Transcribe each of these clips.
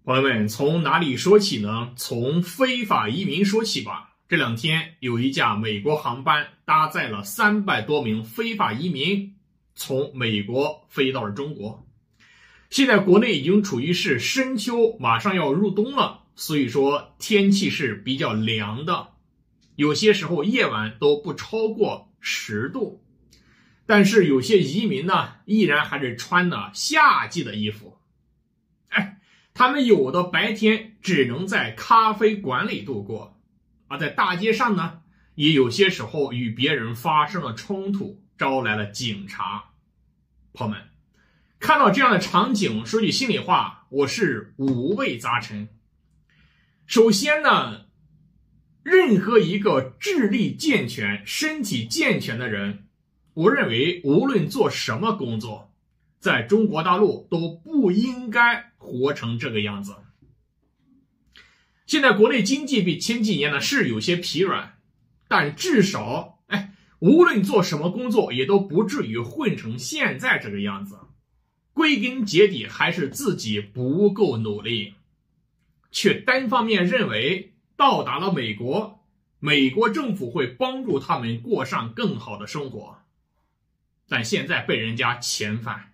朋友们，从哪里说起呢？从非法移民说起吧。这两天有一架美国航班搭载了300多名非法移民，从美国飞到了中国。现在国内已经处于是深秋，马上要入冬了，所以说天气是比较凉的，有些时候夜晚都不超过10度。但是有些移民呢，依然还是穿的夏季的衣服。他们有的白天只能在咖啡馆里度过，而在大街上呢，也有些时候与别人发生了冲突，招来了警察。朋友们，看到这样的场景，说句心里话，我是五味杂陈。首先呢，任何一个智力健全、身体健全的人，我认为无论做什么工作，在中国大陆都不应该活成这个样子。现在国内经济比前几年呢是有些疲软，但至少无论做什么工作也都不至于混成现在这个样子。归根结底还是自己不够努力，却单方面认为到达了美国，美国政府会帮助他们过上更好的生活，但现在被人家遣返。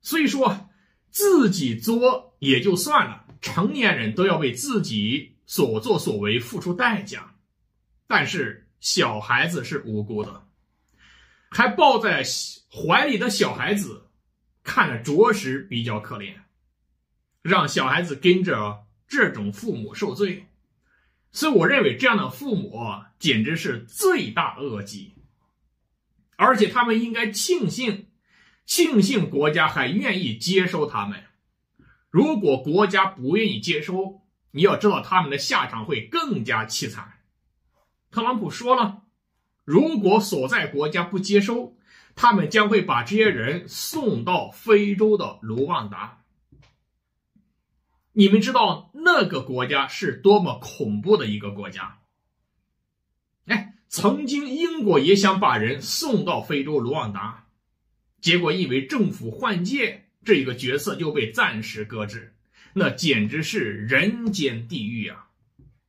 所以说自己作也就算了，成年人都要为自己所作所为付出代价，但是小孩子是无辜的，还抱在怀里的小孩子看着着实比较可怜，让小孩子跟着这种父母受罪。所以我认为这样的父母简直是罪大恶极，而且他们应该庆幸国家还愿意接收他们。如果国家不愿意接收，你要知道他们的下场会更加凄惨。特朗普说了，如果所在国家不接收，他们将会把这些人送到非洲的卢旺达。你们知道那个国家是多么恐怖的一个国家？曾经英国也想把人送到非洲卢旺达，结果因为政府换届，这个角色就被暂时搁置，那简直是人间地狱啊！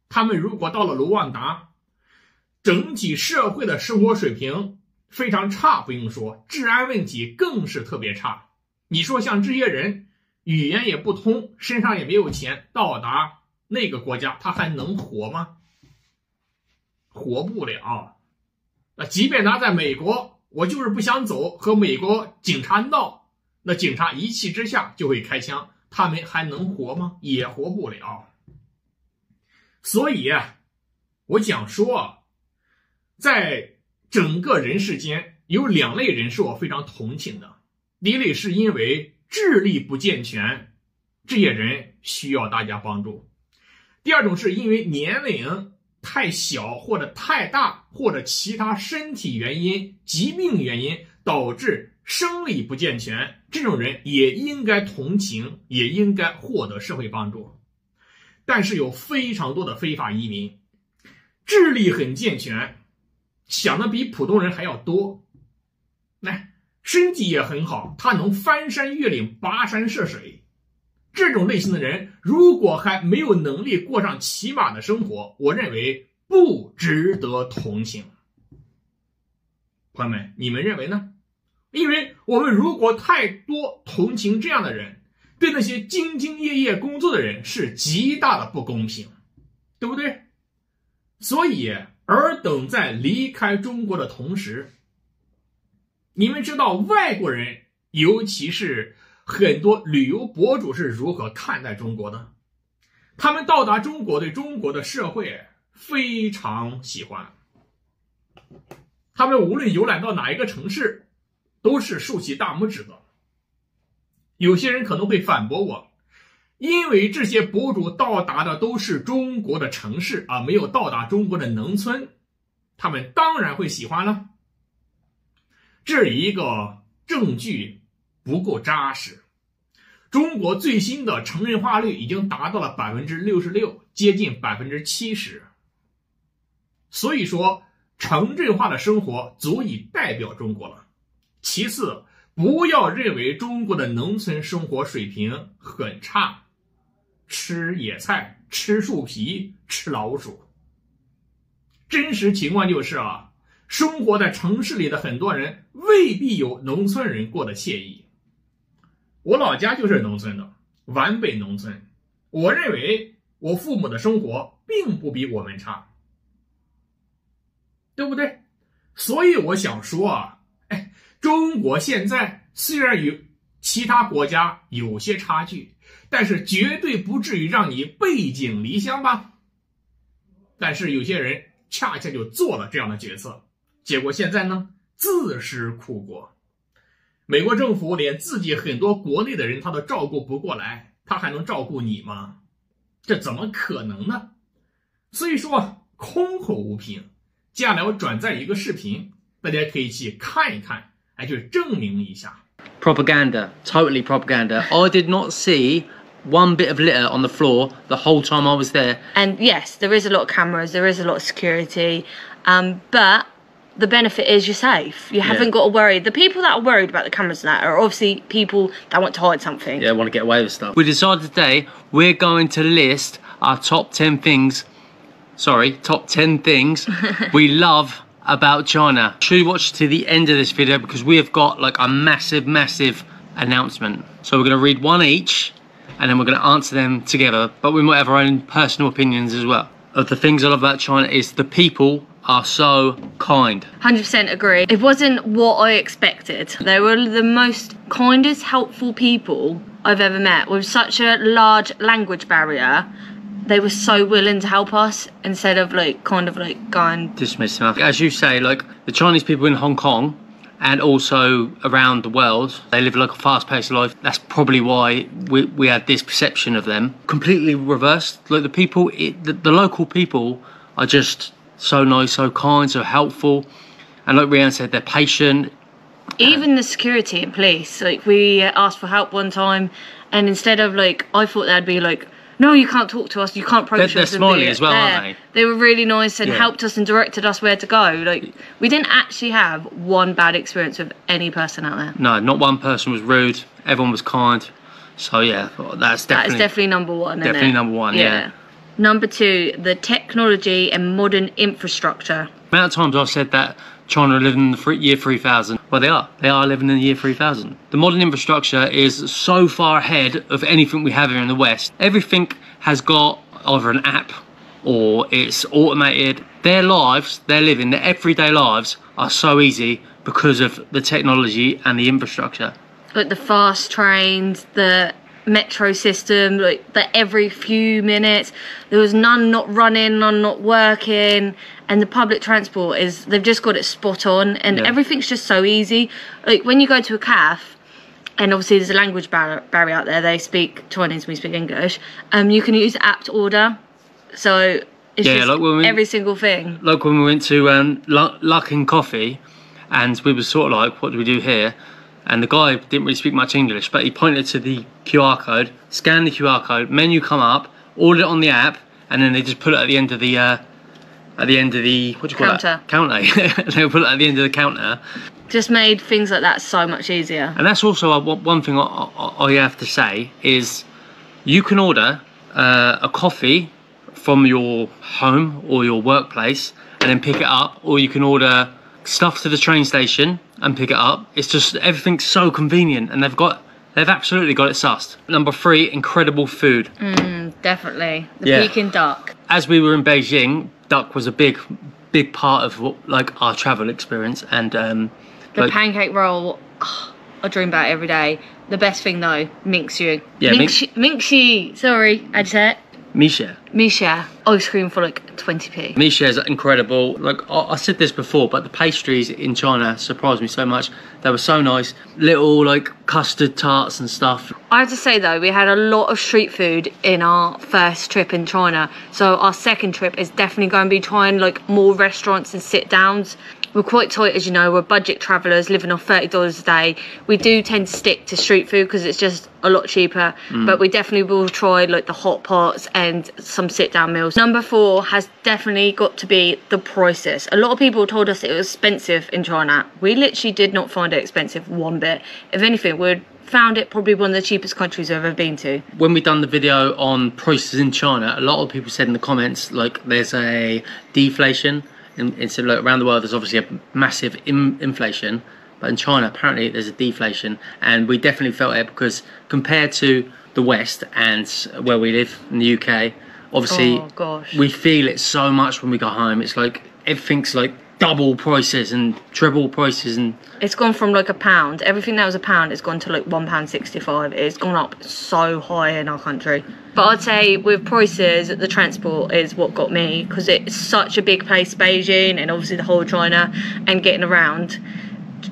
他们如果到了卢旺达，整体社会的生活水平非常差，不用说，治安问题更是特别差。你说像这些人语言也不通，身上也没有钱，到达那个国家他还能活吗？活不了。即便他在美国，我就是不想走，和美国警察闹，那警察一气之下就会开枪，他们还能活吗？也活不了。所以我想说，在整个人世间有2类人是我非常同情的。第一类是因为智力不健全，这些人需要大家帮助。第二种是因为年龄太小或者太大，或者其他身体原因、疾病原因导致生理不健全，这种人也应该同情，也应该获得社会帮助。但是有非常多的非法移民智力很健全，想的比普通人还要多，身体也很好，他能翻山越岭、跋山涉水。这种类型的人如果还没有能力过上起码的生活，我认为不值得同情。朋友们，你们认为呢？因为我们如果太多同情这样的人，对那些兢兢业业工作的人是极大的不公平，对不对？所以尔等在离开中国的同时，你们知道外国人，尤其是很多旅游博主是如何看待中国的？他们到达中国，对中国的社会非常喜欢，他们无论游览到哪一个城市都是竖起大拇指的。有些人可能会反驳我，因为这些博主到达的都是中国的城市没有到达中国的农村，他们当然会喜欢了。这一个证据不够扎实。中国最新的城镇化率已经达到了 66%， 接近 70%。 所以说城镇化的生活足以代表中国了。其次，不要认为中国的农村生活水平很差，吃野菜、吃树皮、吃老鼠。真实情况就是生活在城市里的很多人未必有农村人过得惬意。我老家就是农村的，皖北农村。我认为我父母的生活并不比我们差，对不对？所以我想说中国现在虽然与其他国家有些差距，但是绝对不至于让你背井离乡吧。但是有些人恰恰就做了这样的决策，结果现在呢，自食苦果。美国政府连自己很多国内的人他都照顾不过来，他还能照顾你吗？这怎么可能呢？所以说空口无凭。接下来我转载一个视频，大家可以去看一看，去证明一下。Propaganda, totally propaganda. I did not see one bit of litter on the floor the whole time I was there. And yes, there is a lot of cameras, there is a lot of security, but the benefit is you're safe. You haven't got to worry. The people that are worried about the cameras and that are obviously people that want to hide something. Yeah, want to get away with stuff. We decided today we're going to list our top 10 things we love about China. Should you watch to the end of this video because we have got like a massive announcement. So we're going to read one each and then we're going to answer them together, but we might have our own personal opinions as well. Of the things I love about China is the people are so kind. 100% agree. It wasn't what I expected. They were the most kindest, helpful people I've ever met. With such a large language barrier, they were so willing to help us instead of going dismissing us. As you say, like the Chinese people in Hong Kong and also around the world, they live like a fast-paced life. That's probably why we had this perception of them. Completely reversed. Like the people, the local people are just so nice, so kind, so helpful, and like Rianne said, they're patient. Even the security and police, like we asked for help one time, and instead of I thought they'd be like, no, you can't talk to us, you can't approach us. They're smiley as well, aren't they? They were really nice and helped us and directed us where to go. We didn't actually have one bad experience with any person out there. No, not one person was rude. Everyone was kind. So yeah, that is definitely number one. Definitely number one. Yeah. Number two, the technology and modern infrastructure. The amount of times I've said that China are living in the year 3000. Well, they are living in the year 3000. The modern infrastructure is so far ahead of anything we have here in the West. Everything has got either an app or it's automated. Their lives, their everyday lives are so easy because of the technology and the infrastructure. Like the fast trains, the metro system, that every few minutes there was none not running, none not working, and the public transport they've just got it spot on, and everything's just so easy. Like when you go to a cafe, and obviously there's a language barrier out there, they speak Chinese, we speak English, you can use the app to order, so it's just every single thing. Like when we went to Luckin Coffee and we were sort of like, what do we do here? And the guy didn't really speak much English, but he pointed to the QR code, scanned the QR code, menu come up, ordered it on the app, and then they just put it at the end of the what do you call that? Counter. They put it at the end of the counter. Just made things like that so much easier. And that's also one thing I have to say is you can order a coffee from your home or your workplace and then pick it up, or you can order stuff to the train station and pick it up. It's just everything's so convenient, and they've absolutely got it sussed. Number three, incredible food. Definitely the Peking duck. As we were in Beijing, duck was a big part of our travel experience, and the pancake roll, I dream about it every day. The best thing though, Mingxu. Mingxu. Sorry, I'd say it. Misha. Ice cream for 20p. Misha is incredible. I said this before, but the pastries in China surprised me so much. They were so nice. Little custard tarts and stuff. I have to say though, we had a lot of street food in our first trip in China. So our second trip is definitely going to be trying more restaurants and sit downs. We're quite tight, as you know, we're budget travellers living off $30 a day. We do tend to stick to street food because it's just a lot cheaper, but we definitely will try the hot pots and some sit-down meals. Number four has definitely got to be the prices. A lot of people told us it was expensive in China. We literally did not find it expensive one bit. If anything, we'd found it probably one of the cheapest countries I've ever been to. When we done the video on prices in China, a lot of people said in the comments like there's a deflation. Instead of like around the world, there's obviously a massive inflation, but in China apparently there's a deflation, and we definitely felt it because compared to the West and where we live in the UK, obviously we feel it so much when we go home. It's like everything's like double prices and triple prices, and it's gone from like £1. Everything that was £1 has gone to like £1.65. It's gone up so high in our country. But I'd say with prices, the transport is what got me, because it's such a big place, Beijing, and obviously the whole of China, and getting around,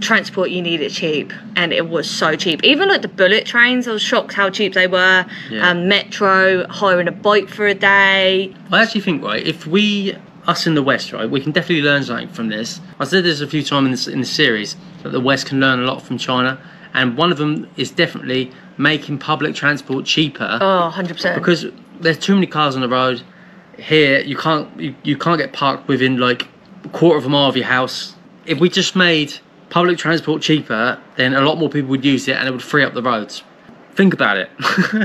transport you need it cheap, and it was so cheap. Even like the bullet trains, I was shocked how cheap they were. Metro, hiring a bike for a day. I actually think, right, if us in the West, right, we can definitely learn something from this. I said this a few times in the series, that the West can learn a lot from China, and one of them is definitely making public transport cheaper. Oh, 100%. Because there's too many cars on the road. Here, you can't get parked within like a quarter of a mile of your house. If we just made public transport cheaper, then a lot more people would use it, and it would free up the roads. Think about it.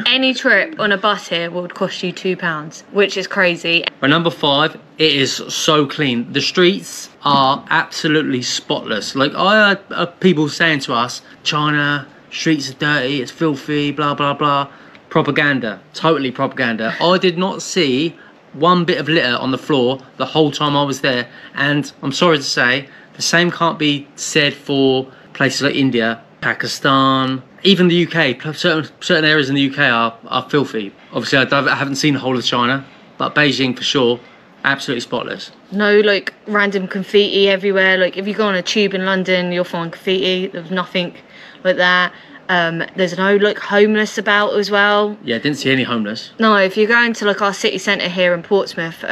Any trip on a bus here would cost you £2, which is crazy. But number 5, it is so clean. The streets are absolutely spotless. Like, I heard people saying to us, China, streets are dirty, it's filthy, blah, blah, blah. Propaganda. Totally propaganda. I did not see one bit of litter on the floor the whole time I was there. And I'm sorry to say, the same can't be said for places like India, Pakistan, even the UK. Certain areas in the UK are filthy. Obviously, I haven't seen the whole of China, but Beijing for sure, absolutely spotless. No like random graffiti everywhere. Like if you go on a tube in London, you'll find graffiti. There's nothing like that. There's no like homeless about as well. Yeah, didn't see any homeless. No, if you go into like our city centre here in Portsmouth,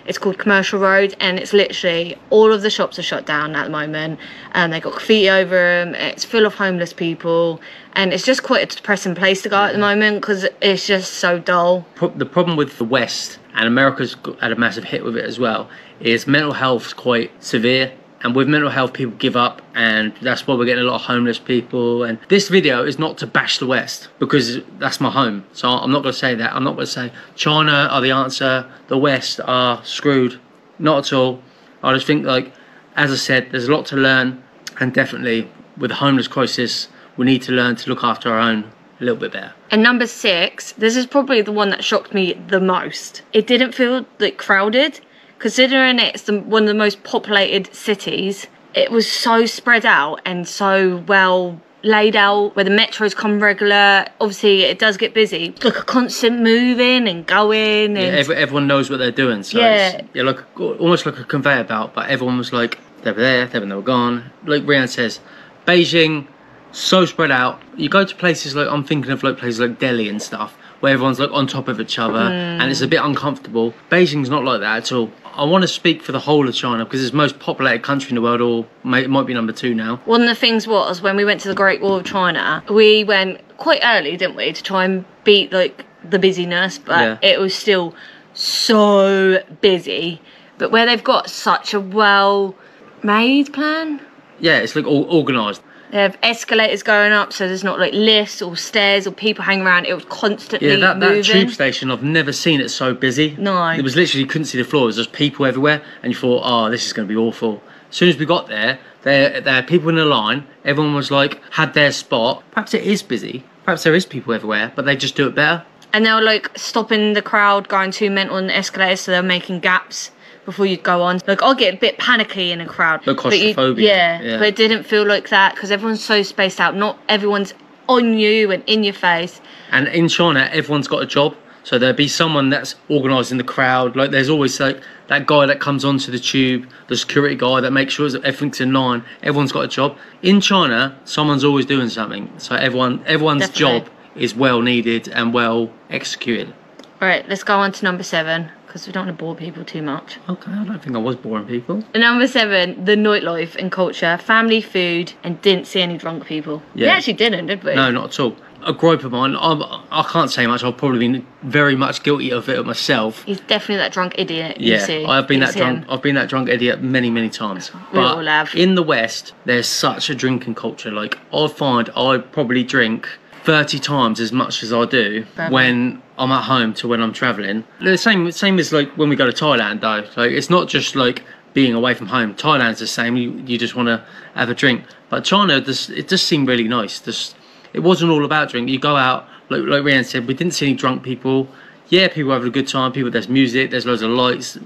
it's called Commercial Road, and it's literally all of the shops are shut down at the moment, and they got graffiti over them. It's full of homeless people, and it's just quite a depressing place to go at the moment because it's just so dull. The problem with the West, and America's had a massive hit with it as well, is mental health's quite severe. And with mental health, people give up, and that's why we're getting a lot of homeless people. And this video is not to bash the West, because that's my home. So I'm not going to say that. I'm not going to say China are the answer, the West are screwed. Not at all. I just think, like, as I said, there's a lot to learn. And definitely, with the homeless crisis, we need to learn to look after our own a little bit better. And number 6, this is probably the one that shocked me the most. It didn't feel like crowded. Considering it's one of the most populated cities, it was so spread out and so well laid out, where the metros come regular. Obviously, it does get busy. It's like a constant moving and going. And yeah, everyone knows what they're doing. So yeah, it's like almost like a conveyor belt, but everyone was like, they were there, then they were gone. Like Rian says, Beijing, so spread out. You go to places like, I'm thinking of like places like Delhi and stuff, where everyone's like on top of each other, and it's a bit uncomfortable. Beijing's not like that at all. I want to speak for the whole of China because it's the most populated country in the world, or it might be number 2 now. One of the things was, when we went to the Great Wall of China, we went quite early, didn't we, to try and beat like the busyness, but it was still so busy. But where they've got such a well-made plan. Yeah, it's like all organised. They have escalators going up, so there's not like lifts or stairs or people hanging around. It was constantly moving. That tube station, I've never seen it so busy. No. It was literally, you couldn't see the floor. There was just people everywhere, and you thought, oh, this is going to be awful. As soon as we got there had people in a line. Everyone was like, had their spot. Perhaps it is busy. Perhaps there is people everywhere, but they just do it better. And they were like stopping the crowd going too mental on the escalators, so they were making gaps before you'd go on. Like, I'll get a bit panicky in a crowd. Like claustrophobia. Yeah, but it didn't feel like that because everyone's so spaced out. Not everyone's on you and in your face. And in China, everyone's got a job. So there'll be someone that's organising the crowd. Like, there's always like that guy that comes onto the tube, the security guy that makes sure that everything's in line. Everyone's got a job. In China, someone's always doing something. So everyone's job is well needed and well executed. Right, let's go on to number 7. Because we don't want to bore people too much. Okay, I don't think I was boring people. And number 7, the nightlife and culture, family, food, and didn't see any drunk people. Yeah. We actually didn't, did we? No, not at all. a gripe of mine. I can't say much. I've probably been very much guilty of it myself. He's definitely that drunk idiot. Yeah, you see. I've been that drunk. I've been that drunk idiot many times. We all have. In the West, there's such a drinking culture. Like, I find I probably drink 30 times as much as I do when I'm at home to when I'm travelling. The same as like when we go to Thailand though. Like, it's not just like being away from home. Thailand's the same. You just want to have a drink. But China, it just seemed really nice. It wasn't all about drink. You go out, like Rhian said, we didn't see any drunk people. Yeah, people having a good time. There's music. There's loads of lights.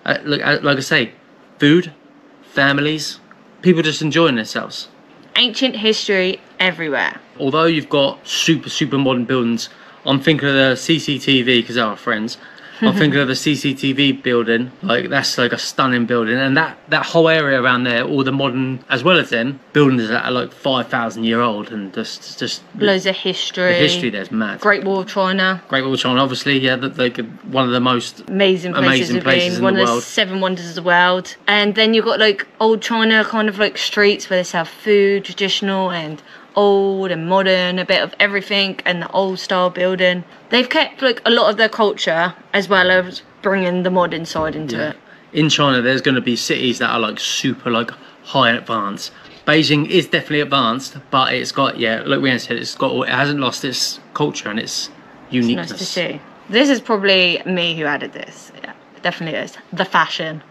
Like I say, food, families, people just enjoying themselves. Ancient history everywhere. Although you've got super modern buildings, I'm thinking of the CCTV because they're our friends. I'm thinking of the CCTV building, like that's like a stunning building, and that whole area around there, all the modern, as well as then buildings that are like 5,000 year old, and just loads of history. The history there's mad. Great Wall of China. Great Wall of China, obviously, yeah, like one of the most amazing places in the world. One of the 7 wonders of the world. And then you've got like old China kind of like streets where they sell food, traditional and old and modern, a bit of everything, and the old style building. They've kept like a lot of their culture as well as bringing the modern side into it. In China, there's going to be cities that are like super like high advanced. Beijing is definitely advanced, but it's got, yeah, like we said, it hasn't lost its culture and its uniqueness. It's nice to see. This is probably me who added this. Yeah, it definitely is. The fashion.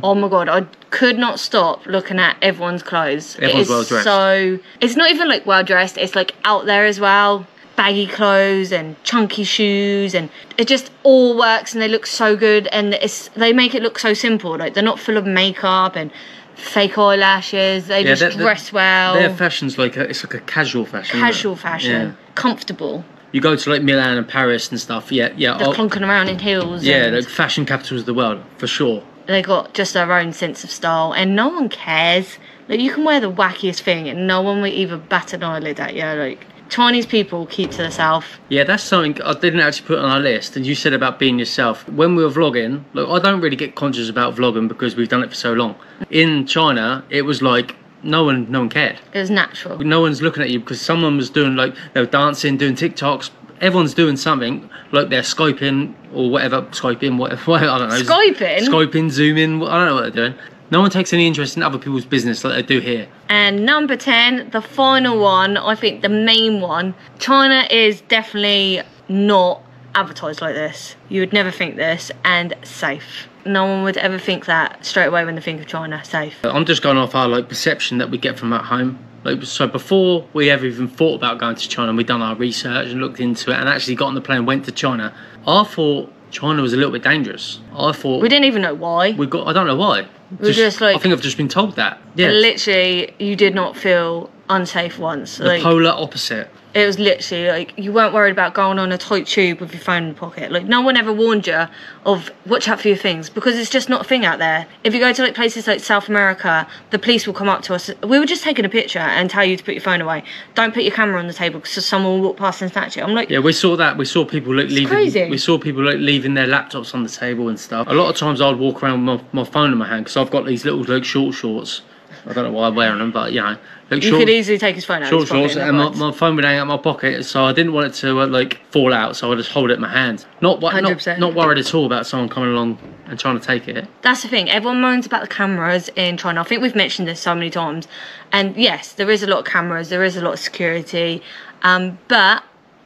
Oh my god, I could not stop looking at everyone's clothes. Everyone's well dressed. So it's not even like well dressed, it's like out there as well. Baggy clothes and chunky shoes, and it just all works, and they look so good, and they make it look so simple. Like, they're not full of makeup and fake eyelashes. They just dress well. Their fashion's like it's like a casual fashion. Casual fashion, comfortable. You go to like Milan and Paris and stuff. Yeah. They're clunking around in heels. Yeah, like fashion capitals of the world for sure. They got just their own sense of style, and no one cares. Like, you can wear the wackiest thing, and no one will even bat an eyelid at you. Like, Chinese people keep to themselves. Yeah, that's something I didn't actually put on our list. And you said about being yourself. When we were vlogging, look, I don't really get conscious about vlogging because we've done it for so long. In China, it was like no one cared. It was natural. No one's looking at you because someone was doing, like, they were dancing, doing TikToks. Everyone's doing something, like they're Skyping or whatever, I don't know. Skyping, Zooming, I don't know what they're doing. No one takes any interest in other people's business like they do here. And number 10, the final one, I think the main one, China is definitely not advertised like this. You would never think this, and safe. No one would ever think that straight away when they think of China, safe. I'm just going off our like perception that we get from at home. Like, so before we ever even thought about going to China, we'd done our research and looked into it and actually got on the plane and went to China. I thought China was a little bit dangerous. I thought... We didn't even know why. I don't know why. We just like... I think I've just been told that. Yeah. Literally, you did not feel unsafe once. The polar opposite. It was literally like, you weren't worried about going on a tight tube with your phone in the pocket. Like, no one ever warned you of watch out for your things, because it's just not a thing out there. If you go to like places like South America, the police will come up to us. We were just taking a picture and tell you to put your phone away. Don't put your camera on the table because someone will walk past and snatch it. I'm like, yeah, we saw that. We saw people like leaving. Crazy. We saw people like leaving their laptops on the table and stuff. A lot of times I'd walk around with my phone in my hand because I've got these little like short shorts. I don't know why I'm wearing them, but you know, like you could easily take his phone out. Short shorts, and my phone would hang out in my pocket, so I didn't want it to like fall out, so I just hold it in my hand. Not worried at all about someone coming along and trying to take it. That's the thing. Everyone moans about the cameras in China. I think we've mentioned this so many times, and yes, there is a lot of cameras, there is a lot of security, but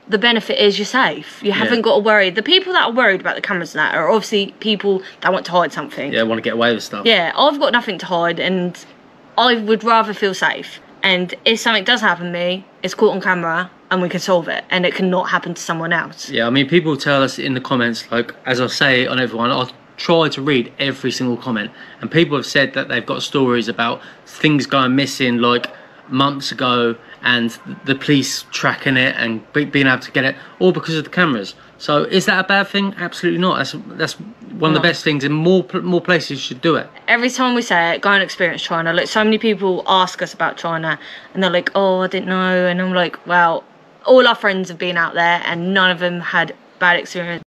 the benefit is you're safe. You haven't got to worry. The people that are worried about the cameras and that are obviously people that want to hide something. Yeah, want to get away with stuff. Yeah, I've got nothing to hide, and I would rather feel safe. And if something does happen to me, it's caught on camera and we can solve it, and it cannot happen to someone else. Yeah, I mean, people tell us in the comments, like, as I say on everyone, I try to read every single comment, and people have said that they've got stories about things going missing like months ago and the police tracking it and being able to get it, all because of the cameras. So is that a bad thing? Absolutely not. That's one of the best things, and more places should do it. Every time we say it, go and experience China. Like, so many people ask us about China and they're like, oh, I didn't know. And I'm like, well, all our friends have been out there and none of them had bad experience.